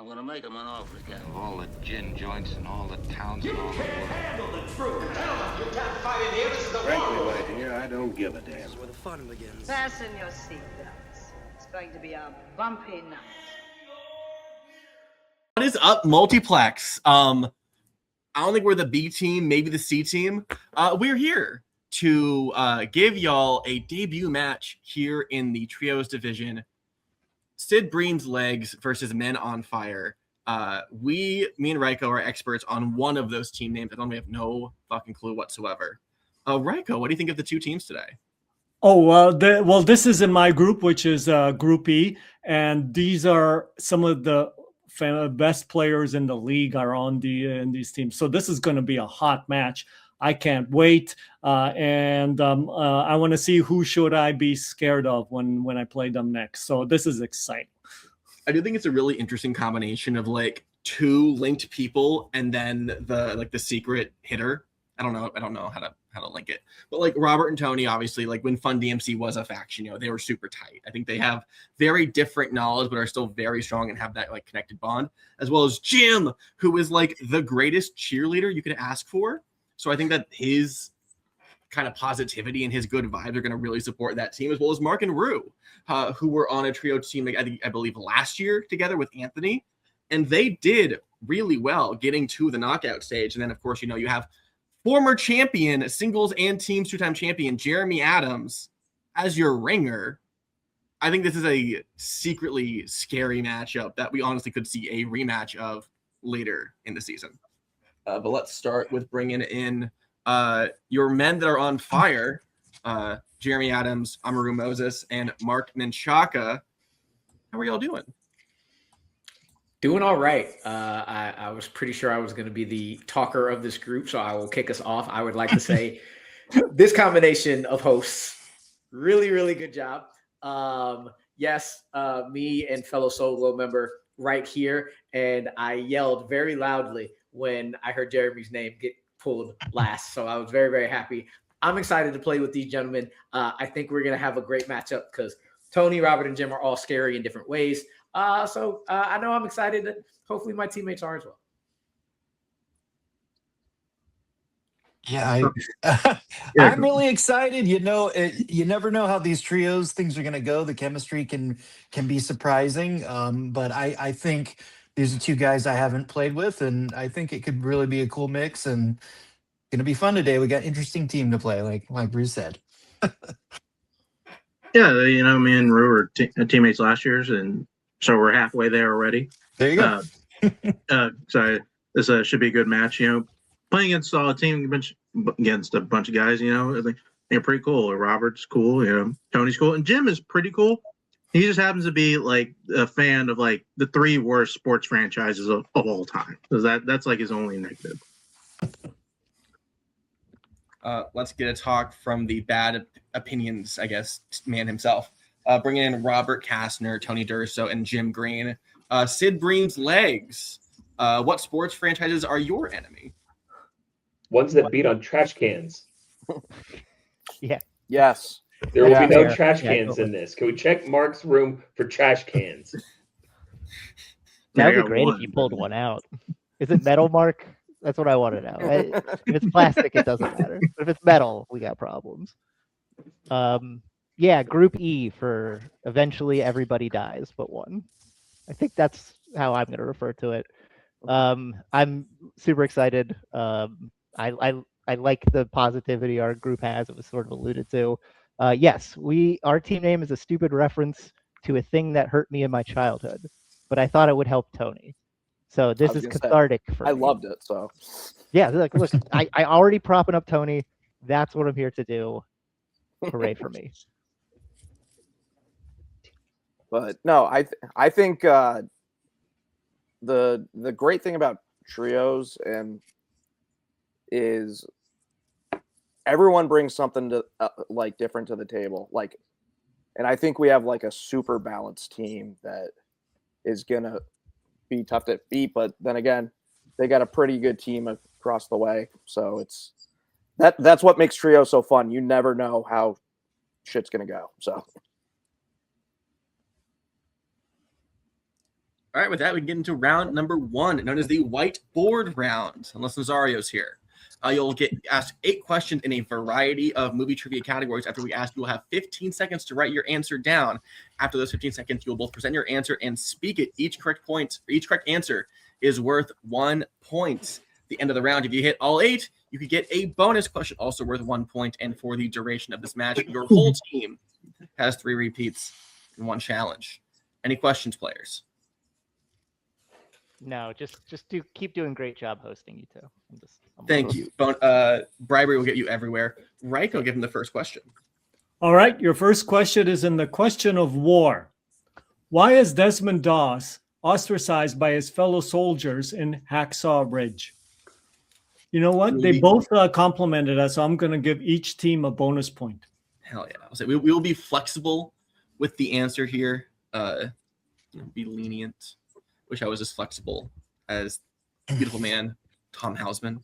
gonna make him an offer again. Of all the gin joints and all the towns and all the world. Handle the truth. Gentlemen, you can't fight in here. This is the Frankly, war. my dear, I don't give a damn. This is where the fun begins. Fasten your seatbelts. It's going to be a bumpy night. What is up, Multiplex? I don't think we're the B team, maybe the C team. We're here to give y'all a debut match here in the Trios division. Sid Bream's Legs versus Men on Fire. Me and Ryko are experts on one of those team names. I don't have no fucking clue whatsoever. Ryko, what do you think of the two teams today? Oh, this is in my group, which is Group E, and these are some of the best players in the league are on in these teams. So this is going to be a hot match. I can't wait, and I want to see who should I be scared of when I play them next. So this is exciting. I do think it's a really interesting combination of like two linked people and then the secret hitter. I don't know how to link it, but like Robert and Tony, obviously, like when Fun DMC was a faction, they were super tight. I think they have very different knowledge, but are still very strong and have that like connected bond, as well as Jim, who is like the greatest cheerleader you could ask for. So I think that his kind of positivity and his good vibes are going to really support that team, as well as Mark and Rue, who were on a trio team, I believe last year together with Anthony, and they did really well getting to the knockout stage. And then of course, you have former champion, singles and teams two-time champion, Jeremy Adams as your ringer. I think this is a secretly scary matchup that we honestly could see a rematch of later in the season. But let's start with bringing in your men that are on fire, Jeremy Adams, Amaru Moses, and Mark Menchaca. How are y'all doing? Doing all right. I was pretty sure I was going to be the talker of this group, so I will kick us off. I would like to say this combination of hosts, really, really good job. Yes, me and fellow solo member right here, and I yelled very loudly when I heard Jeremy's name get pulled last. So I was very, very happy. I'm excited to play with these gentlemen. I think we're going to have a great matchup because Tony, Robert, and Jim are all scary in different ways. So I know I'm excited that hopefully my teammates are as well. Yeah, I'm really excited. You never know how these trios things are going to go. The chemistry can be surprising, but I think these are two guys I haven't played with, and I think it could really be a cool mix and going to be fun today. We got interesting team to play, like Bruce said. Yeah, me and Rue were teammates last year's, and so we're halfway there already. There you go. So this should be a good match. Playing against a solid team, against a bunch of guys, I think they're pretty cool. Robert's cool, Tony's cool, and Jim is pretty cool. He just happens to be like a fan of like the three worst sports franchises of all time. So that's like his only negative. Let's get a talk from the bad opinions, I guess, man himself. Bringing in Robert Kastner, Tony Durso, and Jim Green. Sid Bream's Legs. What sports franchises are your enemy? Ones that beat on trash cans. Yeah. Yes. There will be no trash cans in this. Can we check Mark's room for trash cans? That would be great if you pulled one out. Is it metal, Mark? That's what I want to know. If it's plastic, it doesn't matter. But if it's metal, we got problems. Yeah, Group E for eventually everybody dies but one. I think that's how I'm going to refer to it. I'm super excited. I like the positivity our group has. It was sort of alluded to. Yes, our team name is a stupid reference to a thing that hurt me in my childhood, but I thought it would help Tony. So this is cathartic for me. I loved it. So yeah, look, I already propping up Tony. That's what I'm here to do. Hooray for me. But no, I think the great thing about trios is everyone brings something to like different to the table. And I think we have like a super balanced team that is gonna be tough to beat. But then again, they got a pretty good team across the way. So that's what makes trio so fun. You never know how shit's gonna go. So All right, with that, we can get into round number 1, known as the whiteboard round, unless Nazario's here. You'll get asked 8 questions in a variety of movie trivia categories. After we ask, you will have 15 seconds to write your answer down. After those 15 seconds, you will both present your answer and speak it. Each correct answer is worth 1 point. At the end of the round, if you hit all 8, you could get a bonus question also worth 1 point. And for the duration of this match, your whole team has 3 repeats and 1 challenge. Any questions, players? No, just keep doing great job hosting, you two. Thank you. Bribery will get you everywhere. Reich, I'll give him the first question. All right, your first question is in the question of war. Why is Desmond Doss ostracized by his fellow soldiers in Hacksaw Ridge? You know what? They both complimented us, so I'm going to give each team a bonus point. Hell yeah. I'll say we will be flexible with the answer here. Be lenient. Wish I was as flexible as beautiful man Tom Hausman.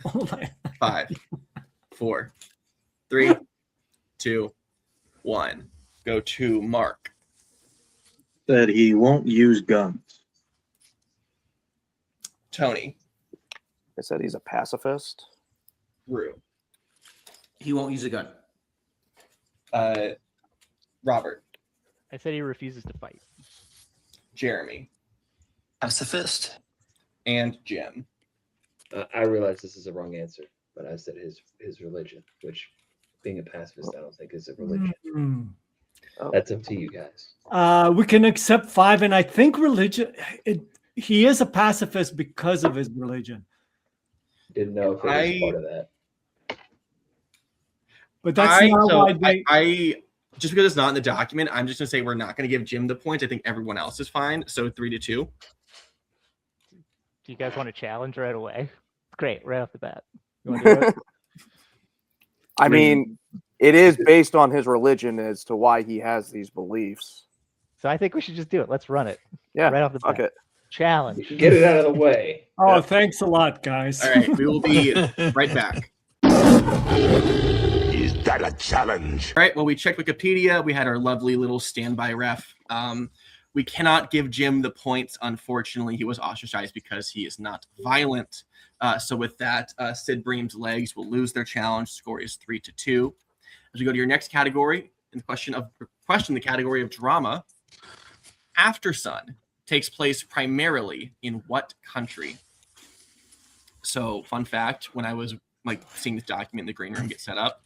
Oh my. 5, 4, 3, 2, 1. Go to Mark. That he won't use guns. Tony. I said he's a pacifist. Rue. He won't use a gun. Robert. I said he refuses to fight. Jeremy. Pacifist. And Jim. I realize this is a wrong answer, but I said his religion, which being a pacifist, I don't think is a religion. That's up to you guys. We can accept 5, and I think religion. He is a pacifist because of his religion. Didn't know if it was part of that. But that's not why I just because it's not in the document, I'm just gonna say we're not gonna give Jim the points. I think everyone else is fine. So 3-2. Do you guys want to challenge right away? Great, right off the bat. You want to do it? I mean, it is based on his religion as to why he has these beliefs. So I think we should just do it. Let's run it. Yeah, right off the bat. it. Challenge. Get it out of the way. Oh, thanks a lot, guys. All right, we will be right back. Is that a challenge? All right, well, we checked Wikipedia. We had our lovely little standby ref. We cannot give Jim the points. Unfortunately, he was ostracized because he is not violent. So with that, Sid Bream's legs will lose their challenge. Score is 3-2. As we go to your next category, in the category of drama, After Sun takes place primarily in what country? So, fun fact, when I was seeing this document in the green room get set up,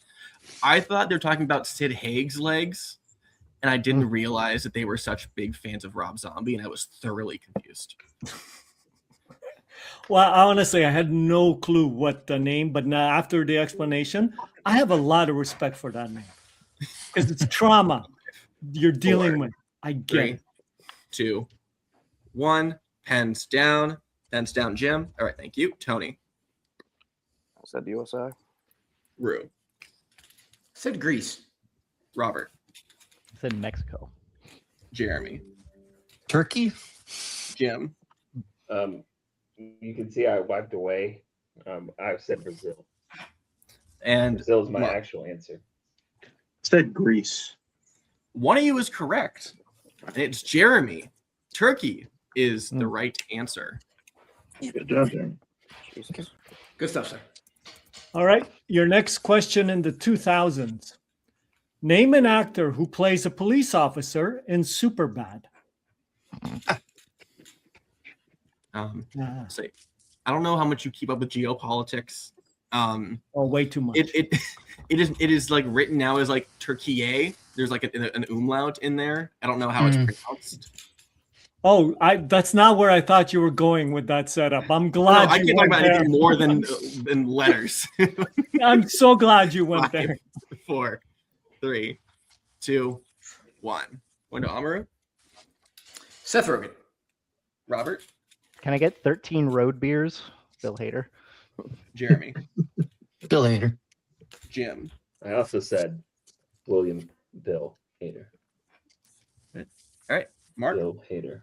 I thought they were talking about Sid Haig's legs, and I didn't realize that they were such big fans of Rob Zombie, and I was thoroughly confused. Well, honestly, I had no clue what the name, but now after the explanation, I have a lot of respect for that name because it's trauma you're dealing with. I get 3, it. 2, 1. Pens down. Pens down, Jim. All right, thank you. Tony. I said USA. Rue. Said Greece. Robert. I said Mexico. Jeremy. Turkey. Jim. You can see I wiped away. I said Brazil. And Brazil is my Mark. actual answer. Said Greece. One of you is correct. And it's Jeremy. Turkey is the right answer. Good job, Jeremy. Jesus. Good stuff, sir. All right, your next question in the 2000s. Name an actor who plays a police officer in Superbad. Say, I don't know how much you keep up with geopolitics. Way too much. It is like written now as like Turkey. There's like an umlaut in there. I don't know how it's pronounced. Oh, that's not where I thought you were going with that setup. I'm glad I you can't talk went about there. anything more than letters. I'm so glad you went 5, there. 4, 3, 2, 1. Going to Amaru. Seth Rogen. Robert. Can I get 13 road beers? Bill Hader. Jeremy. Bill Hader. Jim. I also said William Bill Hader. All right, Mark. Bill Hader.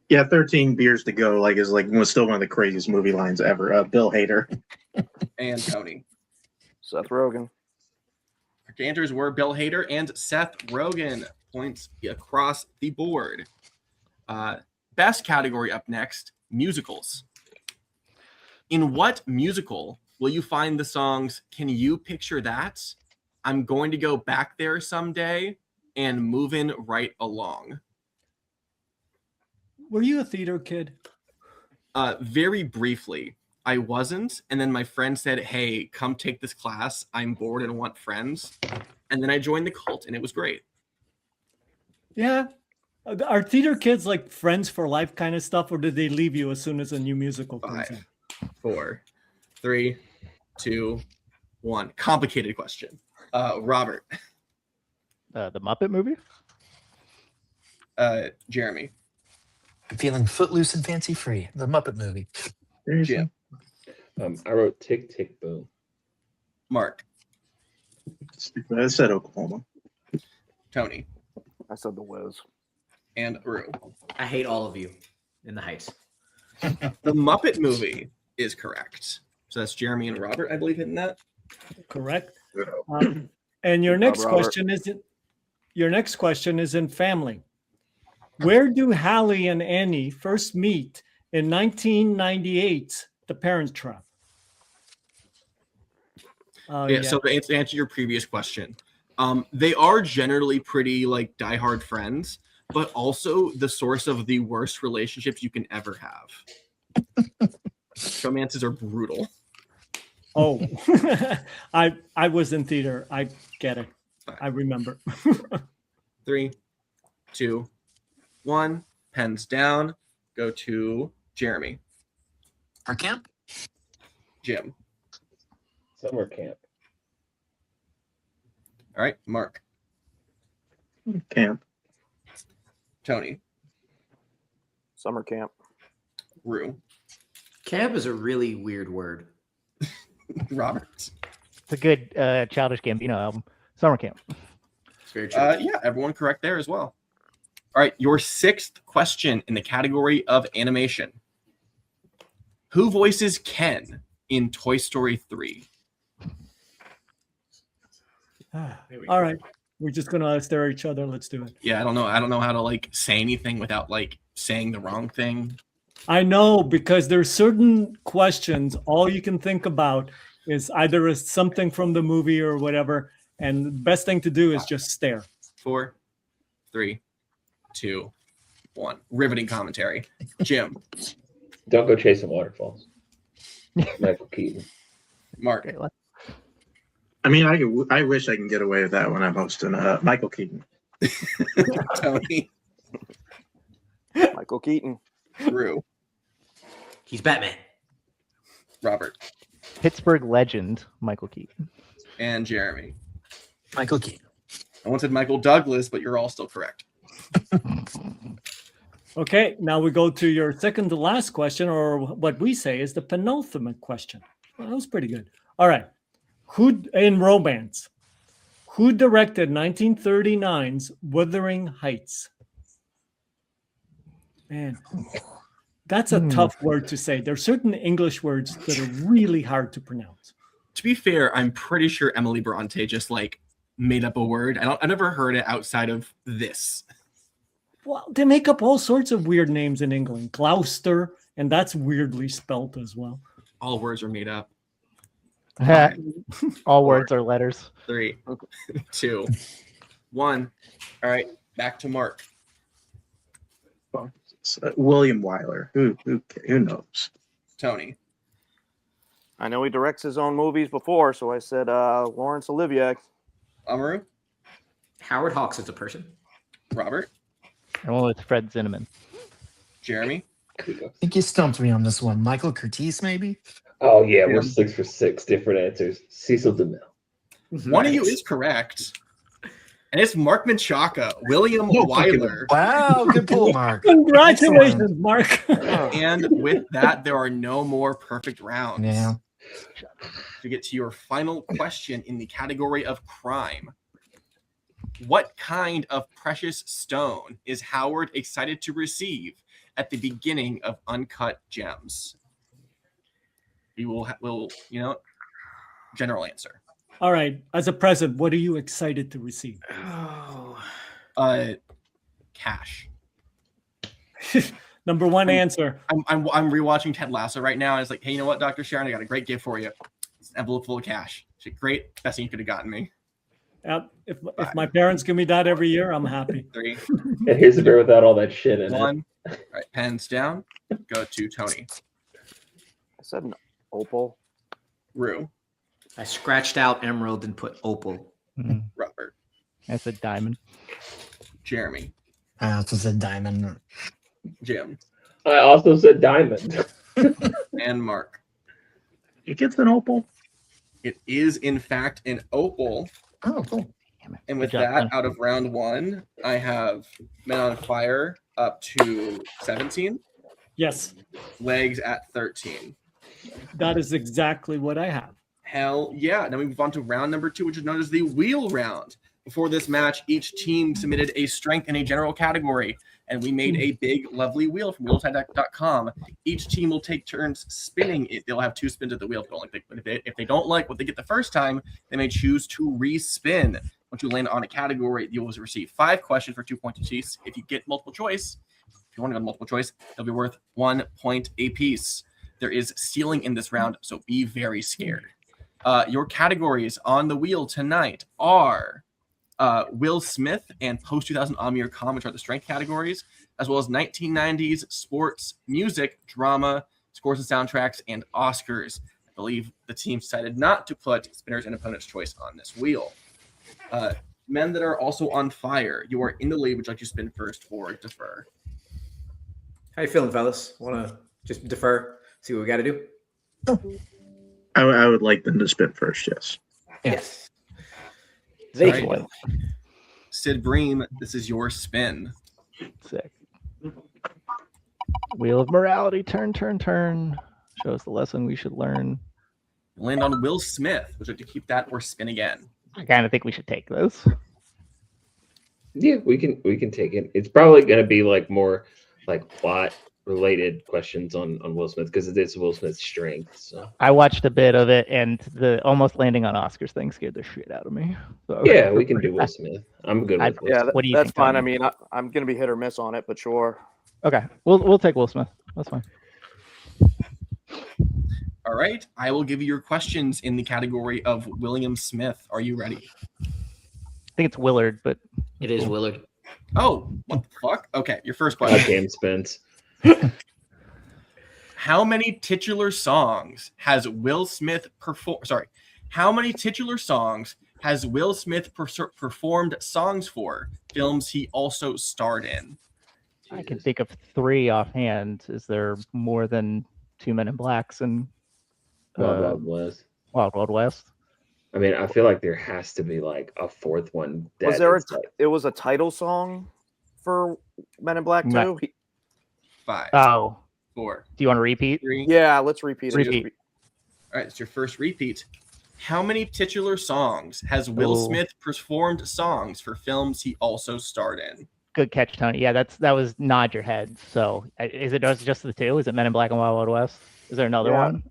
Yeah, 13 beers to go. Was still one of the craziest movie lines ever. Bill Hader. And Tony. Seth Rogen. Correct answers were Bill Hader and Seth Rogen. Points across the board. Best category up next, musicals. In what musical will you find the songs Can You Picture That? I'm Going to Go Back There Someday, and Moving Right Along. Were you a theater kid? Very briefly. I wasn't, and then my friend said, hey, come take this class. I'm bored and want friends. And then I joined the cult, and it was great. Yeah. Are theater kids like friends for life kind of stuff, or did they leave you as soon as a new musical comes in? 5, 4, 3, 2, 1. Complicated question. Robert. The Muppet movie? Jeremy. I'm feeling footloose and fancy free. The Muppet movie. Jim. I wrote Tick Tick Boom. Mark. I said Oklahoma. Tony. I said The Wiz. And Rue. I hate all of you in the Heights. The Muppet movie is correct. So that's Jeremy and Robert, I believe, hitting that. Correct. And your next Robert. question is in family. Where do Hallie and Annie first meet in 1998? The Parent Trap. So to answer your previous question, they are generally pretty like diehard friends, but also the source of the worst relationships you can ever have. Romances are brutal. Oh, I was in theater. I get it. I remember. 3, 2, 1. Pens down. Go to Jeremy. Our camp? Jim. Summer Camp. All right, Mark. Camp. Tony. Summer Camp. Rue. Camp is a really weird word. Robert. It's a good Childish Gambino album. Summer Camp. It's very true. Yeah, everyone correct there as well. All right, your 6th question in the category of animation. Who voices Ken in Toy Story 3? All right. We're just gonna stare at each other. Let's do it. Yeah, I don't know how to like say anything without like saying the wrong thing. I know, because there's certain questions all you can think about is either something from the movie or whatever, and the best thing to do is just stare. 4, 3, 2, 1. Riveting commentary. Jim. Don't go chasing waterfalls. Michael Keaton. Mark. Okay, let's- I mean, I wish I can get away with that when I'm hosting Michael Keaton. Tony. Michael Keaton. Rue. He's Batman. Robert. Pittsburgh legend, Michael Keaton. And Jeremy. Michael Keaton. I once said Michael Douglas, but you're all still correct. Okay, now we go to your second to last question, or what we say is the penultimate question. Well, that was pretty good. All right. Who in romance? Who directed 1939's Wuthering Heights? Man, that's a tough word to say. There are certain English words that are really hard to pronounce. To be fair, I'm pretty sure Emily Bronte just like made up a word. I never heard it outside of this. Well, they make up all sorts of weird names in England. Gloucester, and that's weirdly spelt as well. All words are made up. All words are letters. 3, 2, 1. All right, back to Mark. William Wyler. Who knows? Tony. I know he directs his own movies before, so I said Laurence Olivier. Amaru. Howard Hawks is a person. Robert. I went with Fred Zinnemann. Jeremy. I think you stumped me on this one. Michael Curtiz, maybe? Oh yeah, we're 6 for 6. Different answers. Cecil DeMille. One of you is correct. And it's Mark Menchaca, William Wyler. Wow, good pull, Mark. Congratulations, Mark. And with that, there are no more perfect rounds. Yeah. To get to your final question in the category of crime. What kind of precious stone is Howard excited to receive at the beginning of Uncut Gems? We will general answer. All right. As a present, what are you excited to receive? Oh. Cash. Number one answer. I'm rewatching Ted Lasso right now, and it's like, hey, you know what, Dr. Sharon, I got a great gift for you. It's an envelope full of cash. She's like, great, best thing you could have gotten me. If my parents give me that every year, I'm happy. 3. And here's a beer without all that shit in 1. All right, pens down. Go to Tony. I said an opal. Rue. I scratched out emerald and put opal. Robert. I said diamond. Jeremy. I also said diamond. Jim. I also said diamond. And Mark. It gets an opal. It is, in fact, an opal. Oh, cool. And with Good job, that, man. out of round 1, I have Men on Fire up to 17. Yes, Legs at 13. that is exactly what I have. Hell yeah. Now we move on to round number 2, which is known as the wheel round. Before this match, each team submitted a strength in a general category, and we made a big, lovely wheel from wheeltide.com. Each team will take turns spinning it. They'll have 2 spins at the wheel. If they don't like what they get the first time, they may choose to re-spin. Once you land on a category, you will receive 5 questions for 2 points apiece. If you get multiple choice, if you want to go multiple choice, they'll be worth 1 point apiece. There is stealing in this round, so be very scared. Your categories on the wheel tonight are Will Smith and post-2000 Amir Khan, which are the strength categories, as well as 1990s sports, music, drama, scores and soundtracks, and Oscars. I believe the team decided not to put spinners and opponent's choice on this wheel. Men that are also on fire, you are in the lead. Would you like to spin first or defer? How you feeling, fellas? Want to just defer, see what we got to do? I would like them to spin first, yes. Yes. They Sorry. will. Sid Bream, this is your spin. Sick. Wheel of morality. Turn, turn, turn. Show us the lesson we should learn. Land on Will Smith. Would you like to keep that or spin again? I kind of think we should take this. Yeah, we can take it. It's probably going to be like more like plot related questions on Will Smith because it is Will Smith's strength. So I watched a bit of it, and the almost landing on Oscars thing scared the shit out of me. So yeah, we can do Will Smith. I'm good with Will Yeah, Smith. What do you that's think, fine. Tony? I mean, I'm going to be hit or miss on it, but sure. Okay, we'll take Will Smith. That's fine. All right. I will give you your questions in the category of William Smith. Are you ready? I think it's Willard, but It is Willard. Oh, what the fuck? Okay, your first God question. damn Spence. How many titular songs has Will Smith performed? Sorry. How many titular songs has Will Smith performed songs for films he also starred in? I can think of 3 offhand. Is there more than 2 Men in Blacks and Wild Wild West. Wild Wild West? I mean, I feel like there has to be like a 4th one. Was there it was a title song for Men in Black 2? No. 5, Oh, 4, do you want to repeat? 3. Yeah, let's repeat it. Repeat. All right, it's your first repeat. How many titular songs has Will Oh. Smith performed songs for films he also starred in? Good catch, Tony. Yeah, that was nod your head. So is it just the 2? Is it Men in Black and Wild Wild West? Is there another Yeah. one?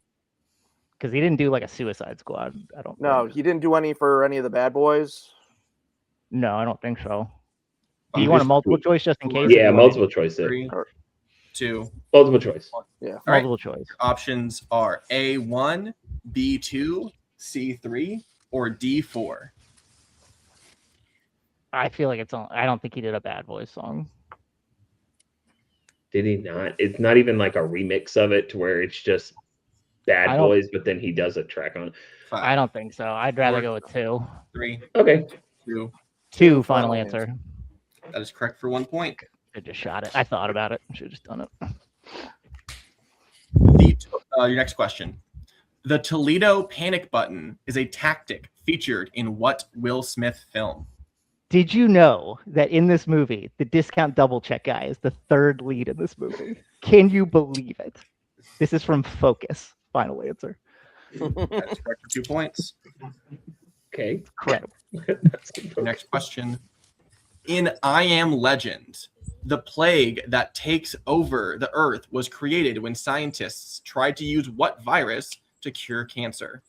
Because he didn't do like a Suicide Squad. I don't. No, think. he didn't do any for any of the Bad Boys. No, I don't think so. Do Five, you want a multiple choice just in case? Yeah, multiple choice. 3, 2. Multiple choice. Yeah. All right. Multiple choice. Your options are A1, B2, C3, or D4. I feel like it's on. I don't think he did a Bad Boys song. Did he not? It's not even like a remix of it to where it's just Bad I don't- Boys, but then he does a track on it. 5, I don't think so. I'd rather Four. go with 2. 3, Okay. 2. 2 final answer. That is correct for 1 point. I just shot it. I thought about it. Should have just done it. Your next question. The Toledo panic button is a tactic featured in what Will Smith film? Did you know that in this movie, the discount double check guy is the 3rd lead in this movie? Can you believe it? This is from Focus. Final answer. That is correct for 2 points. Okay. Incredible. Your next question. In I Am Legend, the plague that takes over the earth was created when scientists tried to use what virus to cure cancer?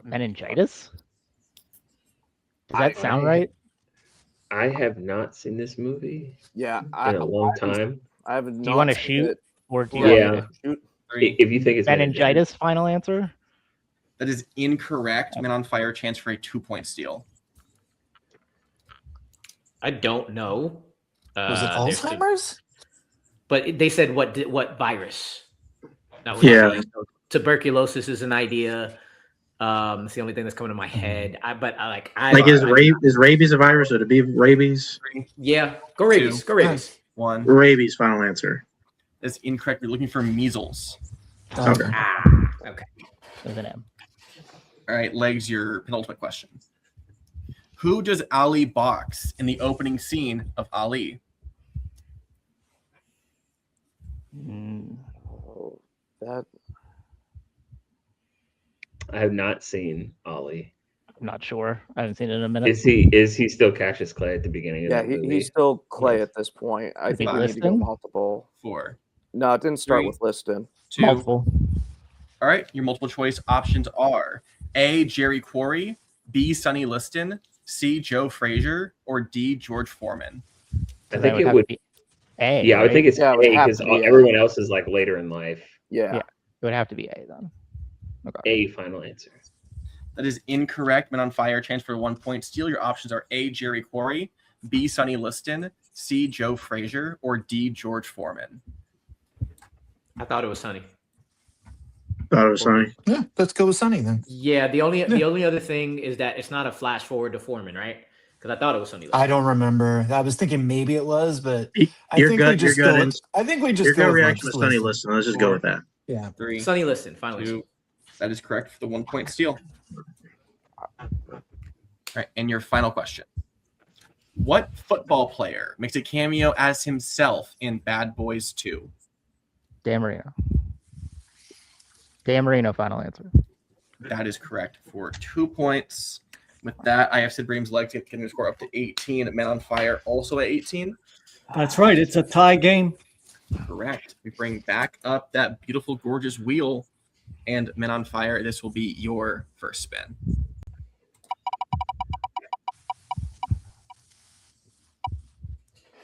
Meningitis? Does that sound right? I have not seen this movie Yeah, in a long time. I have Do you not want to seen shoot, it. or do you Yeah. want Shoot. If you think it's meningitis? Final answer. That is incorrect. Men on Fire, chance for a 2-point steal. I don't know. Was it there's the- Alzheimer's? But they said what virus? That was Yeah. the- tuberculosis is an idea. It's the only thing that's coming to my head. Is rabies a virus? Would it be rabies? Yeah, go rabies. Go rabies. 1. Rabies. Final answer. That's incorrect. We're looking for measles. Okay. Okay. With an M. All right, Legs, your penultimate question. Who does Ali box in the opening scene of Ali? That I have not seen Ollie. I'm not sure. I haven't seen it in a minute. Is he still Cassius Clay at the beginning of yeah, that movie? he's still Clay at this point. I Is he think we need to go Liston? multiple. 4. No, it didn't start 3, with Liston. 2. Multiple. All right, your multiple choice options are A, Jerry Quarry, B, Sonny Liston, C, Joe Frazier, or D, George Foreman. I think it have would to be A. Yeah, I would right? think it's Yeah, it A would have because to be A. everyone else is like later in life. Yeah. Yeah. It would have to be A then. Okay. A final answer. That is incorrect. Men on Fire, chance for a 1-point steal. Your options are A, Jerry Quarry, B, Sonny Liston, C, Joe Frazier, or D, George Foreman. I thought it was Sunny. Thought it was Sonny. Yeah, let's go with Sunny then. Yeah, the only other thing is that it's not a flash forward to Foreman, right? Because I thought it was Sunny. I don't remember. I was thinking maybe it was, but I Your think gut- we just your gut go. ins- I think we just Your go gut with reaction was Sonny Liston. Liston. Let's just go with that. Yeah. 3, Sunny Liston, finally. 2. That is correct for the 1-point steal. All right, and your final question. What football player makes a cameo as himself in Bad Boys 2? Dan Marino. Dan Marino, final answer. That is correct for 2 points. With that, I have Sid Bream's Legs getting the score up to 18. Men on Fire also at 18. That's right. It's a tie game. Correct. We bring back up that beautiful, gorgeous wheel. And Men on Fire, this will be your first spin.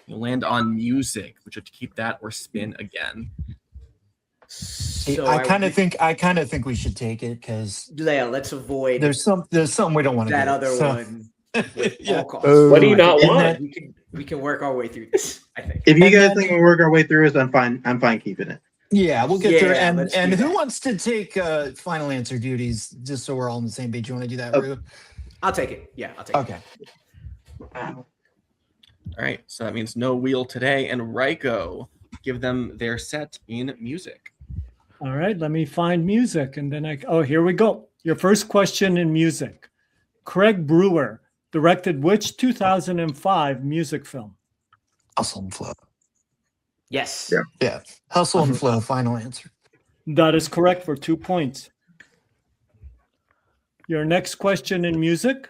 You'll land on music. Would you have to keep that or spin again? So I kind of think we should take it because Yeah, let's avoid there's something we don't want to that do. other So- one. With Yeah. all costs. What do you not And want? then- We can work our way through this. I think. If you And guys then- think we'll work our way through it, I'm fine keeping it. Yeah, we'll get through it. Yeah, And let's do who that. wants to take final answer duties just so we're all on the same page? You want to do that, Oh. Rue? I'll take it. Yeah, I'll take it. Okay. All right. So that means no wheel today. And Ryko, give them their set in music. All right, let me find music. And then here we go. Your first question in music. Craig Brewer directed which 2005 music film? Hustle and flow. Yes. Yeah. Yeah. Hustle and flow, final answer. That is correct for 2 points. Your next question in music.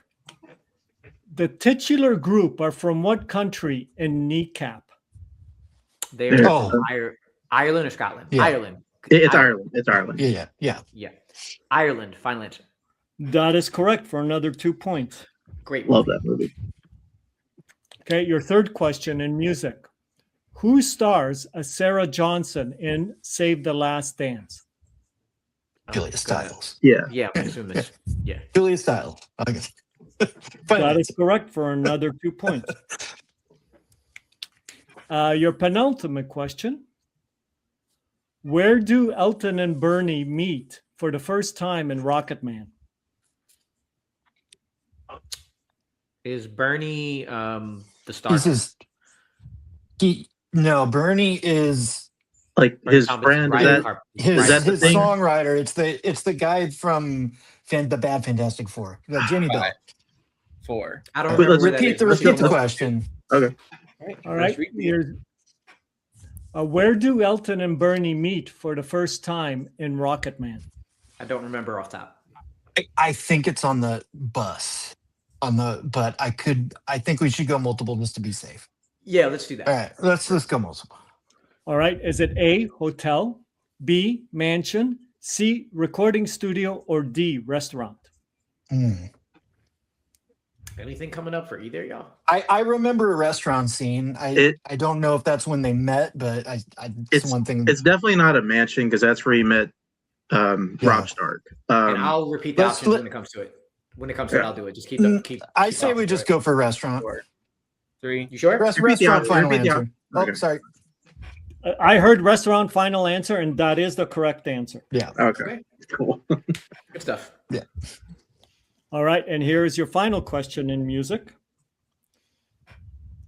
The titular group are from what country in Kneecap? They're Oh. Ireland or Scotland? Yeah. Ireland. It's Ireland. It's Ireland. Yeah. Yeah. Ireland, final answer. That is correct for another 2 points. Great. Love that movie. Okay, your third question in music. Who stars as Sarah Johnson in Save the Last Dance? Julia Stiles. Yeah. Yeah, I'm assuming this. Yeah. Julia Stiles. Okay. That is correct for another 2 points. Your penultimate question. Where do Elton and Bernie meet for the first time in Rocket Man? Is Bernie the star? This is Bernie is Like his Thomas friend. Is Riley that Carp- his, Is that the his thing? songwriter. It's the guy from the Bad Fantastic Four. Jimmy Bell. 4. I don't Wait, remember where that Repeat is. the Where's repeat the Elton? question. Okay. All right. Where do Elton and Bernie meet for the first time in Rocket Man? I don't remember off top. I think it's on the bus. But I think we should go multiple just to be safe. Yeah, let's do that. All right, let's go multiple. All right. Is it A, hotel, B, mansion, C, recording studio, or D, restaurant? Anything coming up for either of y'all? I remember a restaurant scene. I don't know if that's when they met, but it's one thing. It's definitely not a mansion because that's where he met Rob Stark. And I'll repeat the options when it comes to it. When it comes to it, I'll do it. Just keep. I say we just go for restaurant. 3. You sure? Restaurant final answer. Oh, sorry. I heard restaurant final answer, and that is the correct answer. Yeah. Okay. Cool. Good stuff. Yeah. All right, and here is your final question in music.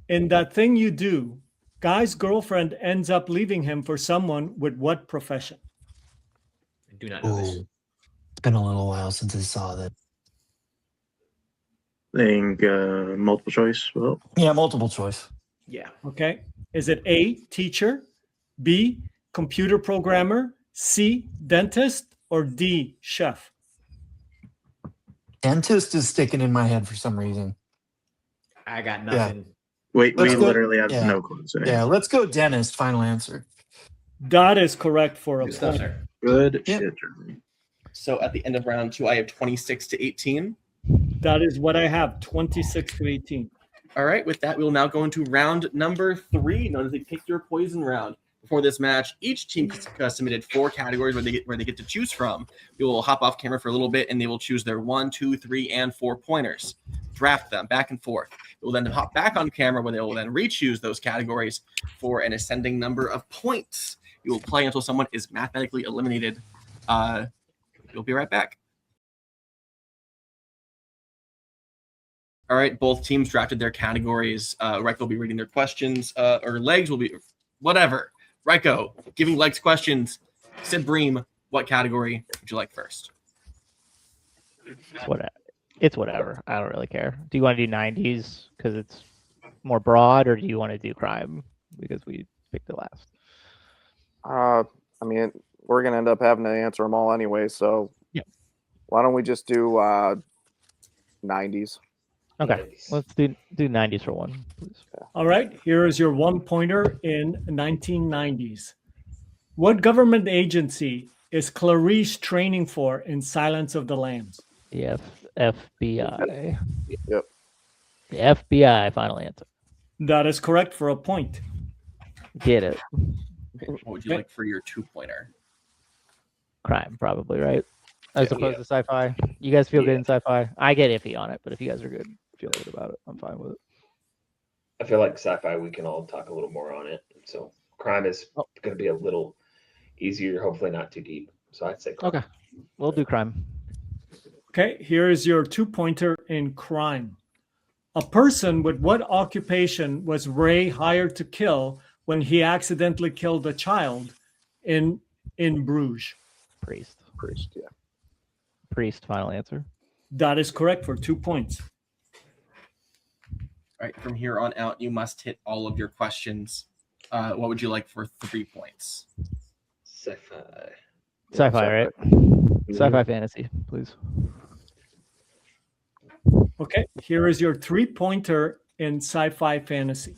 In That Thing You Do, Guy's girlfriend ends up leaving him for someone with what profession? I do not know this. It's been a little while since I saw that. I think multiple choice. Well, yeah, multiple choice. Yeah. Okay. Is it A, teacher, B, computer programmer, C, dentist, or D, chef? Dentist is sticking in my head for some reason. I got nothing. Wait, we Let's go- literally have yeah. no clue. So. Yeah, let's go dentist. Final answer. That is correct for a Good stuff, point. sir. Good shit, Jeremy. So at the end of round 2, I have 26 to 18. That is what I have, 26 to 18. All right, with that, we will now go into round number 3, known as the Pick Your Poison round. Before this match, each team submitted 4 categories where they get to choose from. We will hop off camera for a little bit, and they will choose their 1, 2, 3, and 4 pointers. Draft them back and forth. We will then hop back on camera, where they will then re-choose those categories for an ascending number of points. We will play until someone is mathematically eliminated. We'll be right back. All right, both teams drafted their categories. Reiko will be reading their questions, or Legs will be whatever. Reiko, giving Legs questions. Sid Bream, what category would you like first? Whatever. It's whatever. I don't really care. Do you want to do 90s because it's more broad, or do you want to do crime because we picked it last? I mean, we're gonna end up having to answer them all anyway. So yeah, why don't we just do 90s? Okay, let's do 90s for one, please. All right, here is your 1-pointer in 1990s. What government agency is Clarice training for in Silence of the Lambs? The FBI. Yep. The FBI, final answer. That is correct for a point. Get it. What would you like for your 2-pointer? Crime, probably, right? As opposed to sci-fi. You guys feel good in sci-fi? I get iffy on it, but if you guys are good, feel good about it, I'm fine with it. I feel like sci-fi, we can all talk a little more on it. So crime is going to be a little easier, hopefully not too deep. So I'd say crime. Okay, we'll do crime. Okay, here is your 2-pointer in crime. A person with what occupation was Ray hired to kill when he accidentally killed a child in Bruges? Priest. Priest, yeah. Priest, final answer. That is correct for 2 points. All right, from here on out, you must hit all of your questions. What would you like for 3 points? Sci-fi. Sci-fi, right? Sci-fi fantasy, please. Okay, here is your 3-pointer in sci-fi fantasy.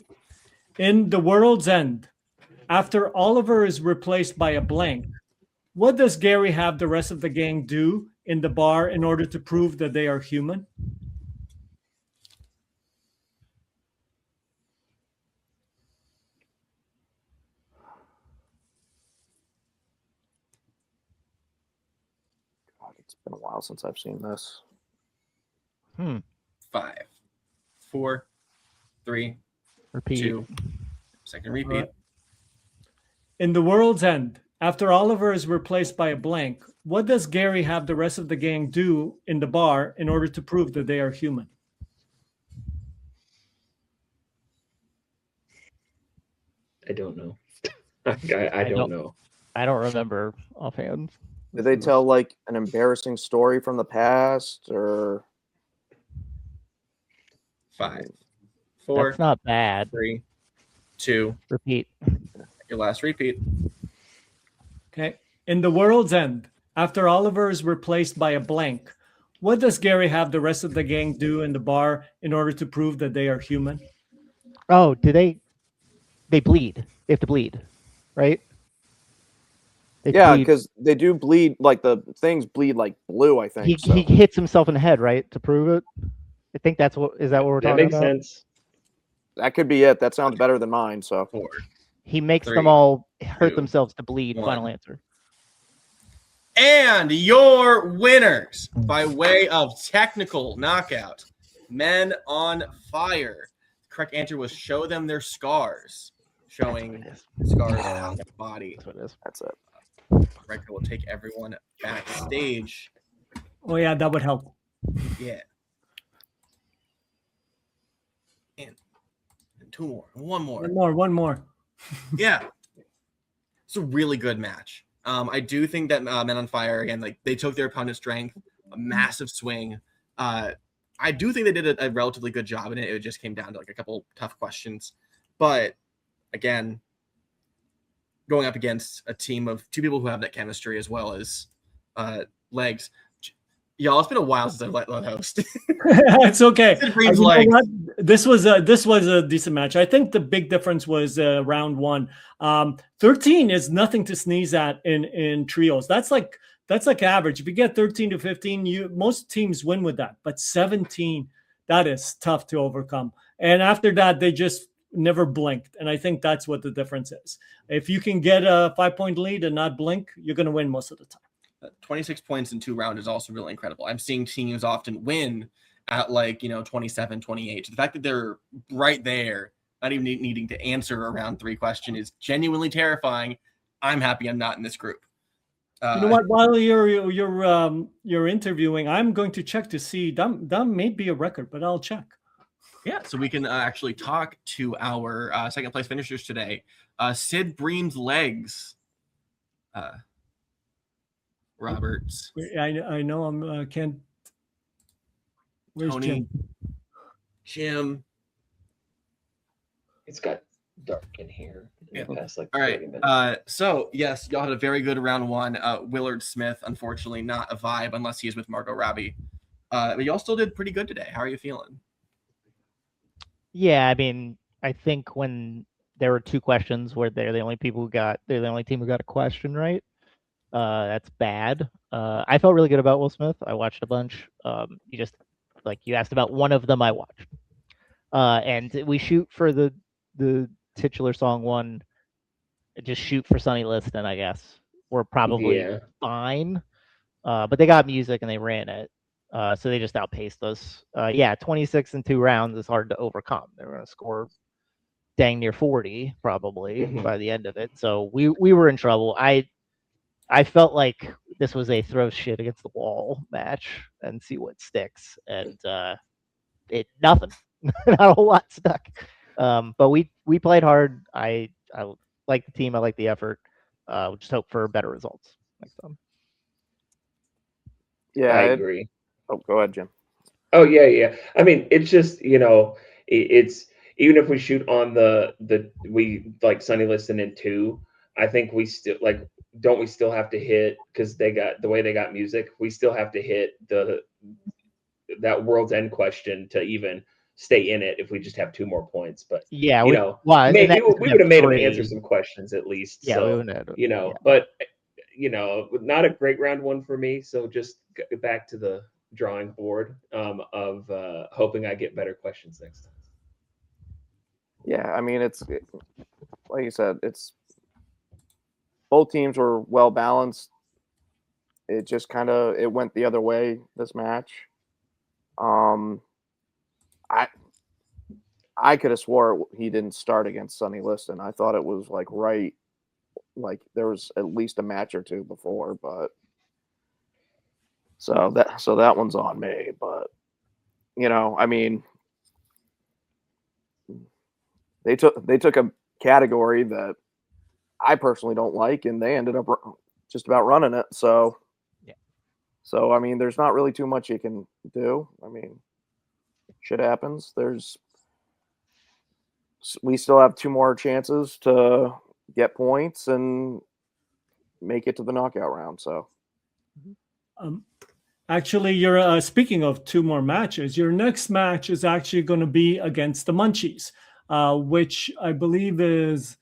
In The World's End, after Oliver is replaced by a blank, what does Gary have the rest of the gang do in the bar in order to prove that they are human? God, it's been a while since I've seen this. 5, 4, 3, Repeat. 2. Second repeat. Right. In The World's End, after Oliver is replaced by a blank, what does Gary have the rest of the gang do in the bar in order to prove that they are human? I don't know. I don't know. I don't remember offhand. Did they tell like an embarrassing story from the past, or 5, 4. That's not bad. 3, 2. Repeat. Your last repeat. Okay. In The World's End, after Oliver is replaced by a blank, what does Gary have the rest of the gang do in the bar in order to prove that they are human? Oh, do they bleed? They have to bleed, right? They yeah, bleed. because they do bleed. Like the things bleed like blue. I think He hits himself in the head, right, to prove it. I think that's what is that what we're That talking makes about? sense. That could be it. That sounds better than mine. So 4, He makes 3, them all hurt 2, themselves to bleed. 1. Final answer. And your winners by way of technical knockout, Men on Fire. The correct answer was show them their scars, showing scars on their body. That's what it is. that's it. Record will take everyone backstage. Oh yeah, that would help. Yeah. And 2 more. 1 more. One more. Yeah. It's a really good match. I do think that Men on Fire, again, like they took their opponent's strength, a massive swing. I do think they did a relatively good job in it. It just came down to like a couple tough questions. But again, going up against a team of 2 people who have that chemistry as well as legs. Y'all, it's been a while since I've let host. It's okay. Bream's legs. What? This was a decent match. I think the big difference was round 1. 13 is nothing to sneeze at in trios. That's like average. If you get 13 to 15, most teams win with that. But 17, that is tough to overcome. And after that, they just never blinked. And I think that's what the difference is. If you can get a 5-point lead and not blink, you're going to win most of the time. 26 points in 2 rounds is also really incredible. I'm seeing teams often win at 27, 28. The fact that they're right there, not even needing to answer a round 3 question is genuinely terrifying. I'm happy I'm not in this group. You know what? While you're interviewing, I'm going to check to see that may be a record, but I'll check. Yeah, so we can actually talk to our second place finishers today. Sid Bream's legs. Roberts. I know I'm can't. Where's Tony. Jim? It's got dark in here. In the past, All right. So yes, y'all had a very good round 1. Willard Smith, unfortunately, not a vibe unless he is with Margot Robbie. But y'all still did pretty good today. How are you feeling? Yeah, I mean, I think when there were 2 questions where they're the only team who got a question right. That's bad. I felt really good about Will Smith. I watched a bunch. You asked about one of them I watched. And we shoot for the titular song 1. Just shoot for Sonny Liston, I guess. We're probably fine. But they got music and they ran it. So they just outpaced us. 26 in 2 rounds is hard to overcome. They're going to score dang near 40 probably by the end of it. So we were in trouble. I felt like this was a throw shit against the wall match and see what sticks. And nothing. Not a whole lot stuck. But we played hard. I like the team. I like the effort. We just hope for better results next time. Yeah, I agree. Oh, go ahead, Jim. Oh yeah. I mean, it's just it's even if we shoot on we like Sonny Liston in 2, I think we still don't we still have to hit because they got the way they got music. We still have to hit that World's End question to even stay in it if we just have 2 more points. But yeah, we would have made 3. them answer some questions at least. Yeah, so, we would have. But not a great round 1 for me. So just back to the drawing board of hoping I get better questions next time. Yeah, I mean, it's like you said, it's both teams were well balanced. It just it went the other way this match. I could have swore he didn't start against Sonny Liston. I thought it was right, there was at least a match or 2 before, but so that one's on me. But I mean, they took a category that I personally don't like, and they ended up just about running it. So, yeah. So I mean, there's not really too much you can do. I mean, shit happens. We still have 2 more chances to get points and make it to the knockout round. So, actually, you're speaking of 2 more matches. Your next match is actually going to be against the Munchies, which I believe is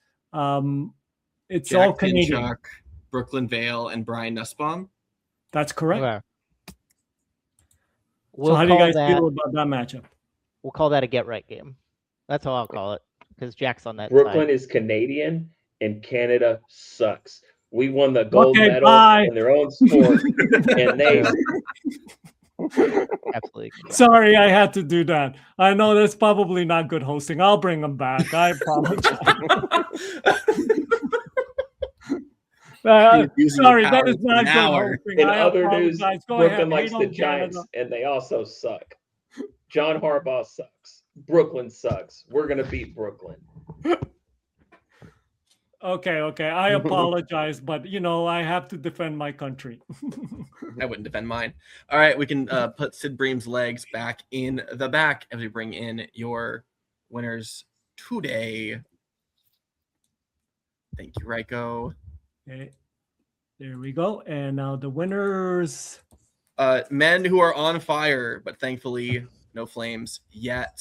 it's Jack all Canadian. Pinchuk, Brooklyn Vale, and Brian Nussbaum. That's correct. Okay. So how do you guys feel about that matchup? We'll call that a get right game. That's how I'll call it, because Jack's on that Brooklyn side. is Canadian and Canada sucks. We won the gold medal bye. in their own sport, and they Absolutely. Sorry, I had to do that. I know that's probably not good hosting. I'll bring them back. I apologize. Sorry, that is not good hosting. In I other news, apologize. Go Brooklyn ahead. likes Hate the on Giants, Canada. and they also suck. John Harbaugh sucks. Brooklyn sucks. We're gonna beat Brooklyn. Okay. I apologize, but I have to defend my country. I wouldn't defend mine. All right, we can put Sid Bream's legs back in the back as we bring in your winners today. Thank you, Raiko. Okay, there we go. And now the winners. Men who are on fire, but thankfully no flames yet.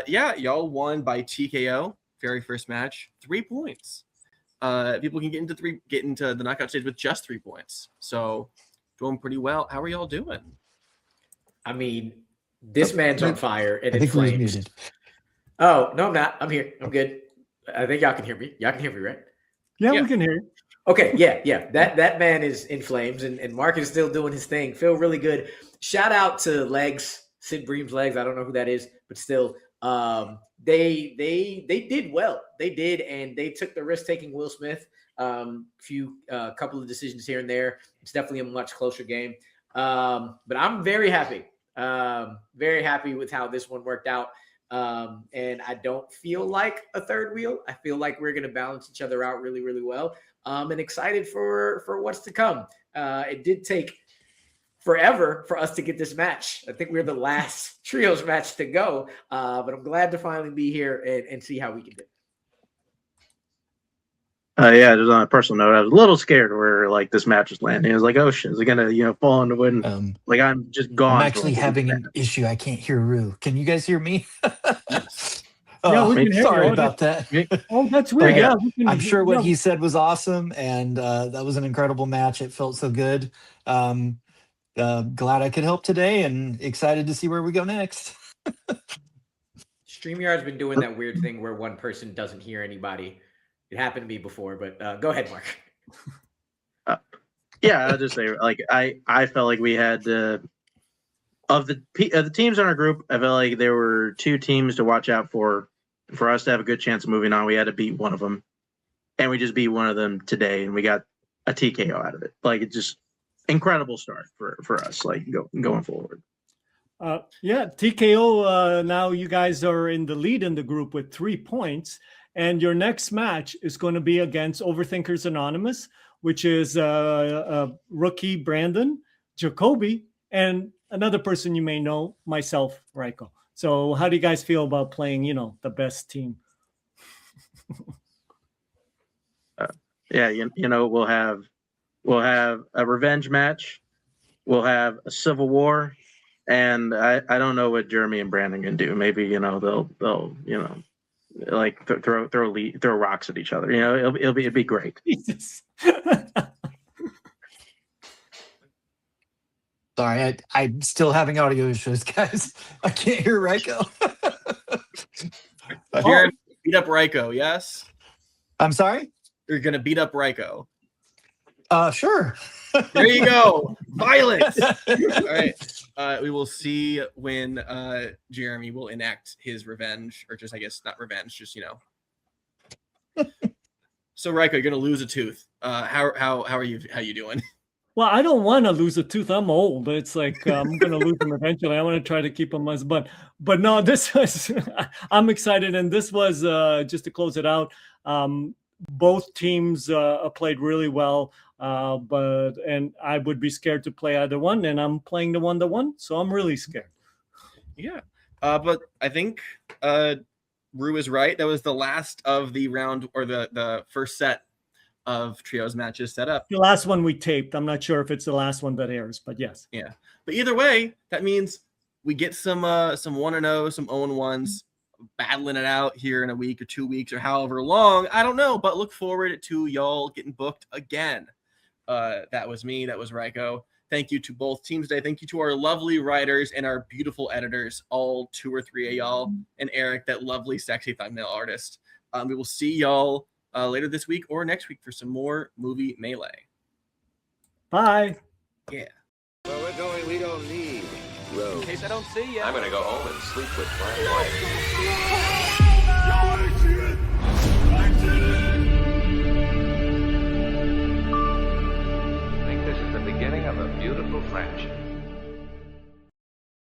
Yeah, y'all won by TKO. Very first match, 3 points. People can get into the knockout stage with just 3 points. So doing pretty well. How are y'all doing? I mean, this man's on fire and I in think we're flames. muted. Oh, no, I'm not. I'm here. I'm good. I think y'all can hear me. Y'all can hear me, right? Yeah, we can hear you. Okay, yeah. That man is in flames, and Mark is still doing his thing. Feel really good. Shout out to Legs, Sid Bream's Legs. I don't know who that is, but still, they did well. They did, and they took the risk taking Will Smith. Couple of decisions here and there. It's definitely a much closer game. But I'm very happy. Very happy with how this one worked out. And I don't feel like a third wheel. I feel like we're going to balance each other out really, really well. And excited for what's to come. It did take forever for us to get this match. I think we're the last trios match to go. But I'm glad to finally be here and see how we can do it. Yeah, just on a personal note, I was a little scared where like this match was landing. I was like, oh shit, is it gonna fall into wind? Like I'm just gone. I'm actually having an issue. I can't hear Rue. Can you guys hear me? Yeah, we can hear sorry you. about that. Oh, that's weird. Yeah, I'm sure what he said was awesome, and that was an incredible match. It felt so good. Glad I could help today, and excited to see where we go next. StreamYard's been doing that weird thing where one person doesn't hear anybody. It happened to me before, but go ahead, Mark. Yeah, I'll just say, like, I felt like we had of the teams in our group, I felt like there were 2 teams to watch out for us to have a good chance of moving on. We had to beat one of them, and we just beat one of them today, and we got a TKO out of it. Like, it's just incredible start for us, like going forward. Yeah, TKO. Now you guys are in the lead in the group with 3 points. And your next match is going to be against Overthinkers Anonymous, which is rookie Brandon, Jacoby, and another person you may know, myself, Raiko. So how do you guys feel about playing, the best team? Yeah, we'll have a revenge match. We'll have a civil war. And I don't know what Jeremy and Brandon can do. Maybe, they'll like throw rocks at each other. It'll be great. Jesus. Sorry, I'm still having audio issues, guys. I can't hear Raiko. You're beat up Raiko, yes? I'm sorry? You're gonna beat up Raiko. Sure. There you go. Violence. All right. We will see when Jeremy will enact his revenge, or just, I guess, not revenge, just So Raiko, you're gonna lose a tooth. How are you doing? Well, I don't want to lose a tooth. I'm old. It's like I'm gonna lose them eventually. I want to try to keep them as but no, this was I'm excited, and this was just to close it out. Both teams played really well. And I would be scared to play either one, and I'm playing the one that won, so I'm really scared. Yeah, but I think Rue is right. That was the last of the round, or the first set of trios matches set up. The last one we taped. I'm not sure if it's the last one that airs, but yes. Yeah, but either way, that means we get some 1-0, some 0-1s. Battling it out here in a week or 2 weeks or however long, I don't know, but look forward to y'all getting booked again. That was me. That was Raiko. Thank you to both teams today. Thank you to our lovely writers and our beautiful editors, all 2 or 3 of y'all, and Eric, that lovely, sexy thumbnail artist. We will see y'all later this week or next week for some more Movie Melee. Bye. Yeah. Where we're going, we don't need roads. In case I don't see you. I'm gonna go home and sleep with my wife. I think this is the beginning of a beautiful friendship.